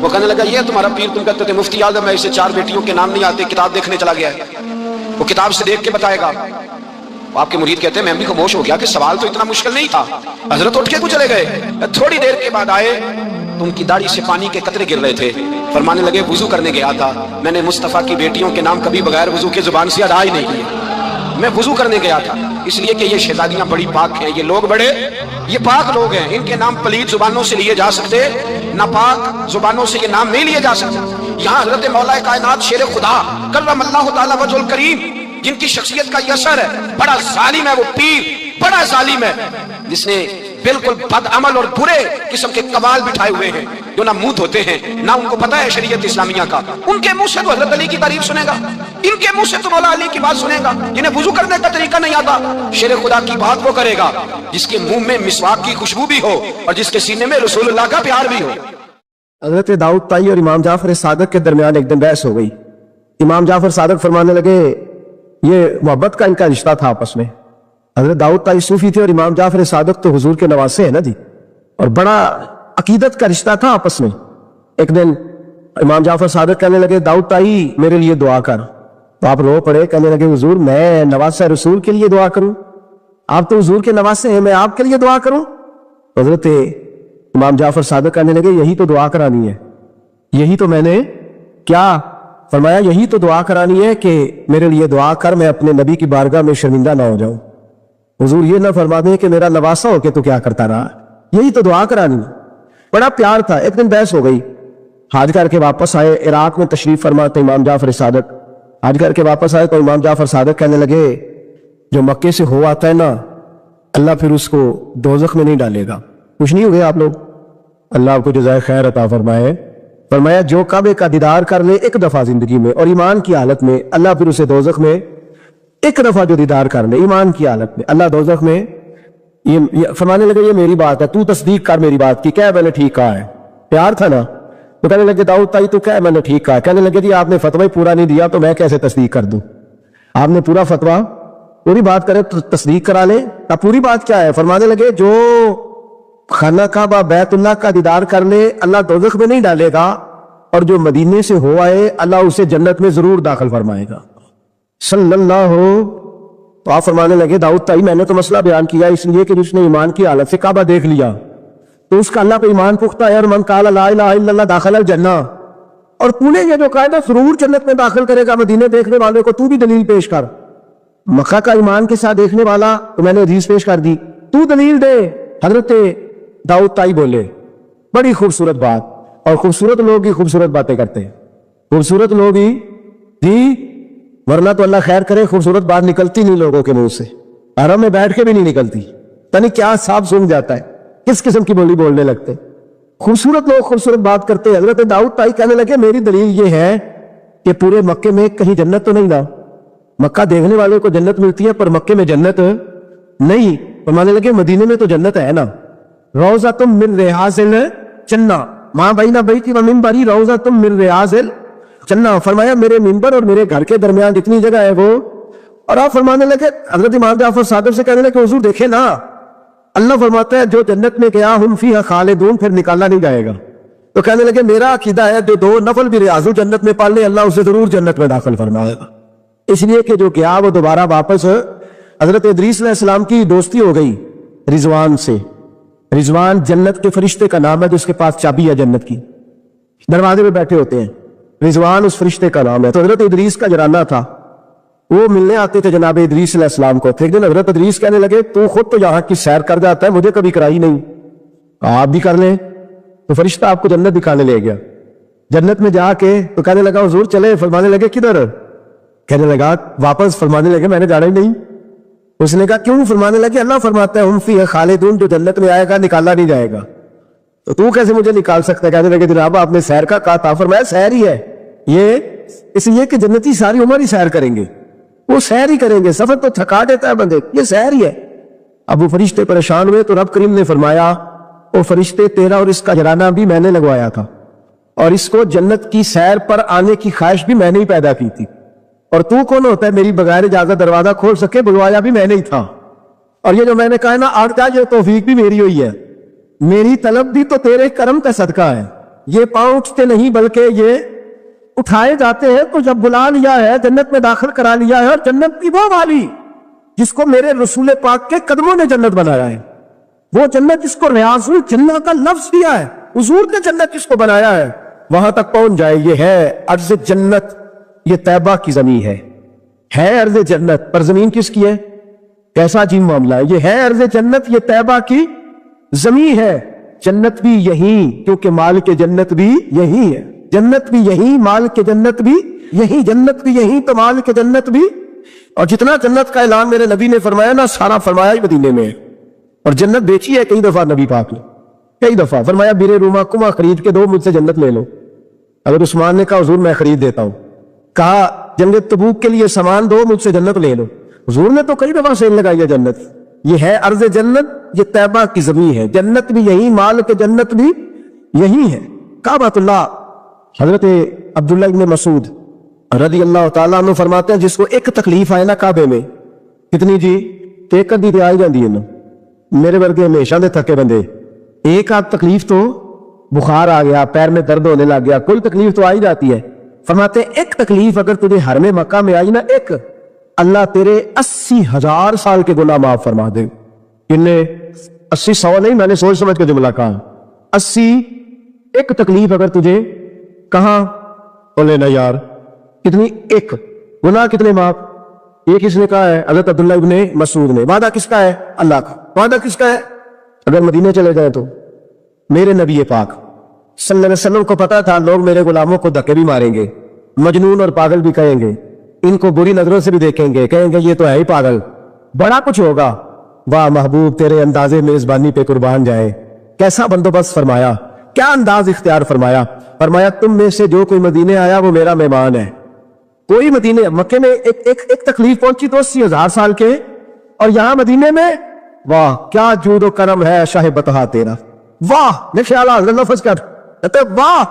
وہ کہنے لگا یہ تمہارا پیر، تم کہتے تھے مفتی اعظم ہے، اسے 4 بیٹیوں کے نام نہیں آتے، کتاب دیکھنے چلا گیا ہے، وہ کتاب سے دیکھ کے بتائے گا۔ آپ کے مرید کہتے ہیں میں بھی خاموش ہو گیا کہ سوال تو اتنا مشکل نہیں تھا۔ حضرت اٹھ کے کو چلے گئے، تھوڑی دیر کے بعد آئے تو ان کی داڑھی سے پانی کے قطرے گر رہے تھے، فرمانے لگے وضو کرنے گیا تھا، میں نے مصطفیٰ کی بیٹیوں کے نام کبھی بغیر وضو کے زبان سے ادا ہی نہیں کیے، میں وضو کرنے گیا تھا، اس لیے کہ یہ شہزادیاں بڑی پاک ہیں، یہ لوگ بڑے یہ پاک لوگ ہیں، ان کے نام پلید زبانوں سے لیے جا سکتے، ناپاک زبانوں سے یہ نام نہیں لیے جا سکتے۔ یہاں حضرت مولا کائنات شیر خدا کرم اللہ تعالی وجہ الکریم، جن کی شخصیت کا یہ اثر ہے، بڑا ظالم ہے وہ پیر، بڑا ظالم ہے جس نے بالکل بد عمل اور برے قسم کے قوال بٹھائے ہوئے ہیں، جو نہ منہ دھوتے ہیں نہ ان کو پتہ ہے شریعت اسلامیہ کا۔ ان کے منہ سے تو حضرت علی کی تعریف سنے گا، ان کے منہ سے تو مولا علی کی بات سنے گا، جنہیں وضو کرنے کا طریقہ نہیں آتا۔ شیر خدا کی بات وہ کرے گا جس کے منہ میں مسواک کی خوشبو بھی ہو اور جس کے سینے میں رسول اللہ کا پیار بھی ہو۔ حضرت داؤد طائی اور امام جعفر صادق کے درمیان ایک دن بحث ہو گئی۔ امام جعفر صادق فرمانے لگے یہ محبت کا ان کا رشتہ تھا آپس میں۔ حضرت داؤد طائی صوفی تھے اور امام جعفر صادق تو حضور کے نواسے ہیں نا جی، اور بڑا عقیدت کا رشتہ تھا آپس میں۔ ایک دن امام جعفر صادق کہنے لگے داؤد طائی میرے لیے دعا کر، تو آپ رو پڑے، کہنے لگے حضور میں نواسہ رسول کے لیے دعا کروں؟ آپ تو حضور کے نواسے ہیں، میں آپ کے لیے دعا کروں؟ حضرت امام جعفر صادق کہنے لگے یہی تو دعا کرانی ہے، یہی تو میں نے کیا فرمایا، یہی تو دعا کرانی ہے کہ میرے لیے دعا کر، میں اپنے نبی کی بارگاہ میں شرمندہ نہ ہو جاؤں۔ حضور یہ نہ فرما دیں کہ میرا نواسا ہو کے تو کیا کرتا رہا، یہی تو دعا کرانی ہے۔ بڑا پیار تھا۔ ایک دن بحث ہو گئی، حج کر کے واپس آئے، عراق میں تشریف فرما تھے امام جعفر صادق، حج کر کے واپس آئے تو امام جعفر صادق کہنے لگے جو مکے سے ہو آتا ہے نا، اللہ پھر اس کو دوزخ میں نہیں ڈالے گا۔ کچھ نہیں ہو گیا آپ لوگ، اللہ آپ کو جزائے خیر عطا فرمائے۔ فرمایا جو کعبے کا دیدار کر لے ایک دفعہ زندگی میں اور ایمان کی حالت میں، اللہ پھر اسے دوزخ میں ایک دفعہ جو دیدار کر لے ایمان کی حالت میں، اللہ دوزخ میں یہ فرمانے لگے یہ میری بات ہے، تو تصدیق کر میری بات کی، کیا میں نے ٹھیک کہا ہے؟ پیار تھا نا، تو کہنے لگے داؤد طائی تو کیا میں نے ٹھیک کہا ہے؟ کہنے لگے جی آپ نے فتوی پورا نہیں دیا تو میں کیسے تصدیق کر دوں؟ آپ نے پورا فتویٰ پوری بات کرے تو تصدیق کرا لے۔ اب پوری بات کیا ہے؟ فرمانے لگے جو خانہ کعبہ بیت اللہ کا دیدار کر لے اللہ دوزخ میں نہیں ڈالے گا، اور جو مدینے سے ہو آئے اللہ اسے جنت میں ضرور داخل فرمائے گا۔ صلی اللہ ہو۔ تو آپ فرمانے لگے داؤد طائی میں نے تو مسئلہ بیان کیا اس لیے کہ جس نے ایمان کی حالت سے کعبہ دیکھ لیا تو اس کا اللہ پہ ایمان پختہ ہے، اور من قال لا الہ الا اللہ داخل الجنہ، اور تو نے یہ جو قاعدہ ضرور جنت میں داخل کرے گا مدینے دیکھنے والے کو، تو بھی دلیل پیش کر۔ مکہ کا ایمان کے ساتھ دیکھنے والا تو میں نے حدیث پیش کر دی، تو دلیل دے۔ حضرت داؤد طائی بولے بڑی خوبصورت بات، اور خوبصورت لوگ ہی خوبصورت باتیں کرتے ہیں، خوبصورت لوگ ہی جی، ورنہ تو اللہ خیر کرے خوبصورت بات نکلتی نہیں لوگوں کے منہ سے، حرم میں بیٹھ کے بھی نہیں نکلتی، تنی کیا صاف سن جاتا ہے، کس قسم کی بولی بولنے لگتے۔ خوبصورت لوگ خوبصورت بات کرتے ہیں۔ حضرت داؤد طائی کہنے لگے میری دلیل یہ ہے کہ پورے مکے میں کہیں جنت تو نہیں نا، مکہ دیکھنے والے کو جنت ملتی ہے پر مکے میں جنت نہیں۔ فرمانے لگے مدینے میں تو جنت ہے نا، روضۃ من ریاض الجنہ ماں بین بیتی و منبری روضۃ من ریاض الجنہ۔ فرمایا میرے منبر اور میرے گھر کے درمیان جتنی جگہ ہے وہ، اور آپ فرمانے لگے حضرت امام جعفر صادق سے کہنے لگے حضور دیکھے نا، اللہ فرماتا ہے جو جنت میں گیا ہم فیہا خالدون، پھر نکالا نہیں جائے گا۔ تو کہنے لگے میرا عقیدہ ہے جو 2 نفل بھی ریاض الجنت میں پڑھ لے اللہ اسے ضرور جنت میں داخل فرمائے گا، اس لیے کہ جو گیا وہ دوبارہ واپس۔ حضرت ادریس علیہ السلام کی دوستی ہو گئی رضوان سے۔ رضوان جنت کے فرشتے کا نام ہے جس کے پاس چابی ہے جنت کی، دروازے پہ بیٹھے ہوتے ہیں، رضوان اس فرشتے کا نام ہے۔ تو حضرت ادریس کا جرانہ تھا، وہ ملنے آتے تھے جناب ادریس علیہ السلام کو۔ ایک دن حضرت ادریس کہنے لگے تو خود تو یہاں کی سیر کر جاتا ہے، مجھے کبھی کرائی نہیں، آپ بھی کر لیں۔ تو فرشتہ آپ کو جنت دکھانے لے گیا۔ جنت میں جا کے تو کہنے لگا حضور چلے، فرمانے لگے کدھر؟ کہنے لگا واپس، فرمانے لگے میں نے جانا ہی نہیں۔ اس نے کہا کیوں؟ فرمانے لگے اللہ فرماتا ہے ہم فیہا خالدون، جو جنت میں آئے گا نکالا نہیں جائے گا، تو کیسے مجھے نکال سکتا ہے؟ کہنے لگے جناب آپ نے سیر کا کہا تھا، فرمایا سیر ہی ہے یہ، اس لیے کہ جنتی ساری عمر ہی سیر کریں گے، وہ سیر ہی کریں گے، سفر تو تھکا دیتا ہے بندے، یہ سیر ہی ہے۔ اب وہ فرشتے پریشان ہوئے تو رب کریم نے فرمایا وہ فرشتے تیرا اور اس کا جرانہ بھی میں نے لگوایا تھا، اور اس کو جنت کی سیر پر آنے کی خواہش بھی میں نے ہی پیدا کی تھی، اور تو کون ہوتا ہے میری بغیر اجازت دروازہ کھول سکے؟ بلوایا بھی میں نے ہی تھا، اور یہ جو میں نے کہا نا آٹھ کا یہ توفیق بھی میری ہوئی ہے، میری طلب بھی تو تیرے کرم کا صدقہ ہے، یہ پاؤں اٹھتے نہیں بلکہ یہ اٹھائے جاتے ہیں. تو جب بلا لیا ہے, جنت میں داخل کرا لیا ہے, اور جنت کی وہ والی جس کو میرے رسول پاک کے قدموں نے جنت بنایا ہے, وہ جنت جس کو ریاض الجنہ کا لفظ دیا ہے, حضور نے جنت جس کو بنایا ہے, وہاں تک پہنچ جائے. یہ ہے ارض جنت, یہ طیبہ کی زمین ہے ارض جنت. پر زمین کس کی ہے؟ کیسا عجیب معاملہ ہے. یہ ہے ارض جنت, یہ طیبہ کی زمین ہے. جنت بھی یہی, کیونکہ مال کے جنت بھی یہی ہے. جنت بھی یہی, مال کے جنت بھی یہی. جنت بھی یہی تو مال کے جنت بھی. اور جتنا جنت کا اعلان میرے نبی نے فرمایا نا, سارا فرمایا ہی مدینے میں ہے. اور جنت بیچی ہے کئی دفعہ نبی پاک نے, کئی دفعہ فرمایا بیرے روما کما خرید کے دو, مجھ سے جنت لے لو. اگر عثمان نے کہا حضور میں خرید دیتا ہوں, کہا جنگ تبوک کے لیے سامان دو, مجھ سے جنت لے لو. حضور نے تو کئی دفعہ سیل لگائی ہے جنت. یہ ہے ارض جنت, یہ طیبہ کی زمین ہے. جنت بھی یہی, مال کے جنت بھی یہی ہے. کعبۃ اللہ. حضرت عبداللہ ابن مسعود رضی اللہ تعالیٰ عنہ فرماتے ہیں, جس کو ایک تکلیف آئے نا کعبے میں, کتنی جی, ایک ادھی تے آئی جاندی ہے نا. میرے ورگے ہمیشہ دے تھکے بندے, ایک آدھ تکلیف تو, بخار آ گیا, پیر میں درد ہونے لگ گیا, کوئی تکلیف تو آئی جاتی ہے. فرماتے ہیں ایک تکلیف اگر تجھے حرم مکہ میں آئی نا, ایک, اللہ تیرے 80,000 سال کے گناہ معاف فرما دے. انہیں 80-100 نہیں, میں نے سوچ سمجھ کے جملہ کہا, 80 ایک تکلیف اگر تجھے, کہاں بولے نا یار, کتنی, ایک گناہ کتنے معاف. یہ کس نے کہا ہے؟ حضرت عبداللہ ابن مسعود نے. وعدہ کس کا ہے؟ اللہ کا. وعدہ کس کا ہے؟ اگر مدینے چلے جائیں تو میرے نبی پاک صلی اللہ علیہ وسلم کو پتا تھا لوگ میرے غلاموں کو دھکے بھی ماریں گے, مجنون اور پاگل بھی کہیں گے, ان کو بری نظروں سے بھی دیکھیں گے, کہیں گے یہ تو ہے ہی پاگل, بڑا کچھ ہوگا. واہ محبوب, تیرے انداز میزبانی پہ قربان جائے. کیسا بندوبست فرمایا, کیا انداز اختیار فرمایا. فرمایا تم میں سے جو کوئی مدینے آیا وہ میرا مہمان ہے. کوئی مدینے, مکے میں ایک تکلیف پہنچی تو 80,000 سال کے, اور یہاں مدینے میں, واہ کیا جود و کرم ہے شاہ بطحا تیرا. واہ, میرے خیال لفظ کر, واہ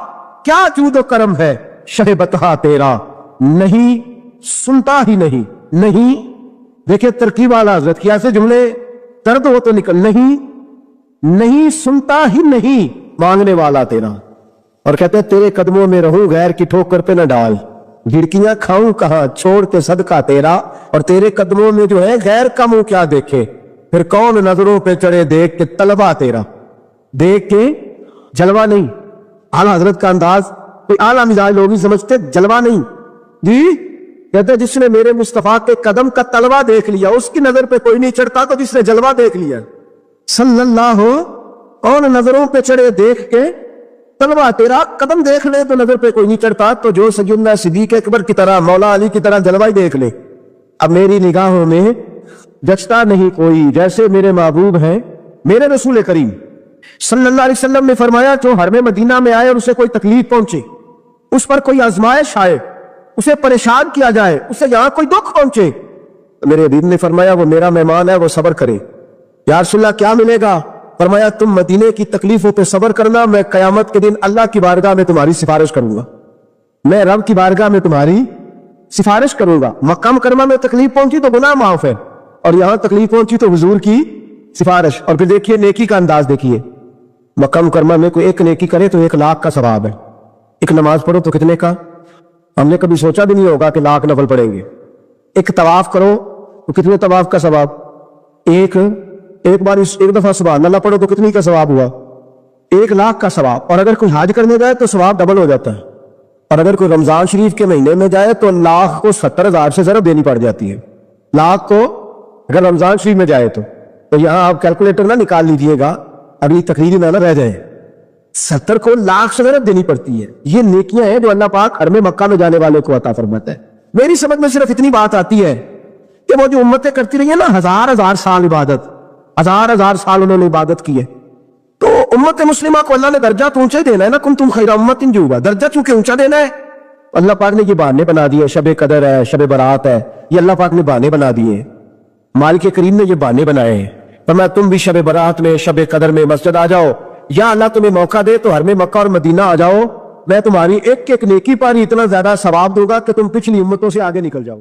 کیا جود و کرم ہے شاہ بطحا تیرا. نہیں سنتا ہی نہیں, نہیں, دیکھیں ترکیب والا حضرت کی, ایسے جملے درد ہو تو نکل, نہیں سنتا ہی نہیں مانگنے والا تیرا. اور کہتے ہیں تیرے قدموں میں رہوں, غیر کی ٹھوکر پہ نہ ڈال, گھڑکیاں کھاؤں کہاں چھوڑ کے صدقہ تیرا. اور تیرے قدموں میں جو ہے غیر کا منہ کیا دیکھے, پھر کون نظروں پہ چڑھے دیکھ کے طلبہ تیرا. دیکھ کے جلوہ نہیں, اعلیٰ حضرت کا انداز, کوئی اعلیٰ مزاج لوگ ہی سمجھتے, جلوہ نہیں جی. کہتے ہیں جس نے میرے مصطفیٰ کے قدم کا طلبہ دیکھ لیا, اس کی نظر پہ کوئی نہیں چڑھتا, تو جس نے جلوہ دیکھ لیا صلی اللہ ہو, کون نظروں پہ چڑھے دیکھ کے طلبہ تیرا. قدم دیکھ لے تو نظر پہ کوئی نہیں چڑھتا, تو جو سیدنا صدیق اکبر کی طرح, مولا علی کی طرح جلوہ ہی دیکھ لے. اب میری نگاہوں میں جچتا نہیں کوئی جیسے میرے محبوب ہیں میرے رسول کریم صلی اللہ علیہ وسلم نے فرمایا, جو حرم مدینہ میں آئے اور اسے کوئی تکلیف پہنچے, اس پر کوئی آزمائش آئے, اسے پریشان کیا جائے, اسے یہاں کوئی دکھ پہنچے, میرے حبیب نے فرمایا وہ میرا مہمان ہے, وہ صبر کرے. یا رسول اللہ کیا ملے گا؟ فرمایا تم مدینے کی تکلیفوں پہ صبر کرنا, میں قیامت کے دن اللہ کی بارگاہ میں تمہاری سفارش کروں گا, میں رب کی بارگاہ میں تمہاری سفارش کروں گا. مکہ مکرمہ میں تکلیف پہنچی تو گناہ معاف ہے, اور یہاں تکلیف پہنچی تو حضور کی سفارش. اور پھر دیکھیے نیکی کا انداز دیکھیے, مکہ مکرمہ میں کوئی ایک نیکی کرے تو 1 لاکھ کا ثواب ہے, ایک نماز پڑھو تو کتنے کا؟ ہم نے کبھی سوچا بھی نہیں ہوگا کہ لاکھ نفل پڑھیں گے. ایک طواف کرو تو کتنے طواف کا ثواب؟ ایک بار ایک دفعہ سبحان اللہ پڑھو تو کتنی کا ثواب ہوا؟ 1 لاکھ کا ثواب. اور اگر کوئی حج کرنے جائے تو ثواب ڈبل ہو جاتا ہے. اور اگر کوئی رمضان شریف کے مہینے میں جائے تو لاکھ کو 70,000 سے ضرب دینی پڑ جاتی ہے, لاکھ کو اگر رمضان شریف میں جائے تو یہاں آپ کیلکولیٹر نہ نکال لیجئے گا, اگلی تقریر نہ رہ جائے, 70 کو لاکھ سے ضرب دینی پڑتی ہے. یہ نیکیاں ہیں جو اللہ پاک حرم مکہ میں جانے والے کو عطا فرماتا ہے. میری سمجھ میں صرف اتنی بات آتی ہے کہ وہ جو امتیں کرتی رہی ہیں نا, 1000 سال عبادت, 1000 سال انہوں نے عبادت کی ہے, تو امت مسلمہ کو اللہ نے درجہ تو اونچا ہی دینا ہے نا. کنتم خیر امت جوبا, درجہ چونکہ اونچا دینا ہے. اللہ پاک نے یہ بہانے بنا دیے, شب قدر ہے, شب برات ہے, یہ اللہ پاک نے بہانے بنا دیے. مالک کریم نے یہ بہانے بنائے ہیں. فرمایا تم بھی شب برات میں, شب قدر میں مسجد آ جاؤ, یا اللہ تمہیں موقع دے تو حرم مکہ اور مدینہ آ جاؤ, میں تمہاری ایک ایک نیکی پر اتنا زیادہ ثواب دوں گا کہ تم پچھلی امتوں سے آگے نکل جاؤ.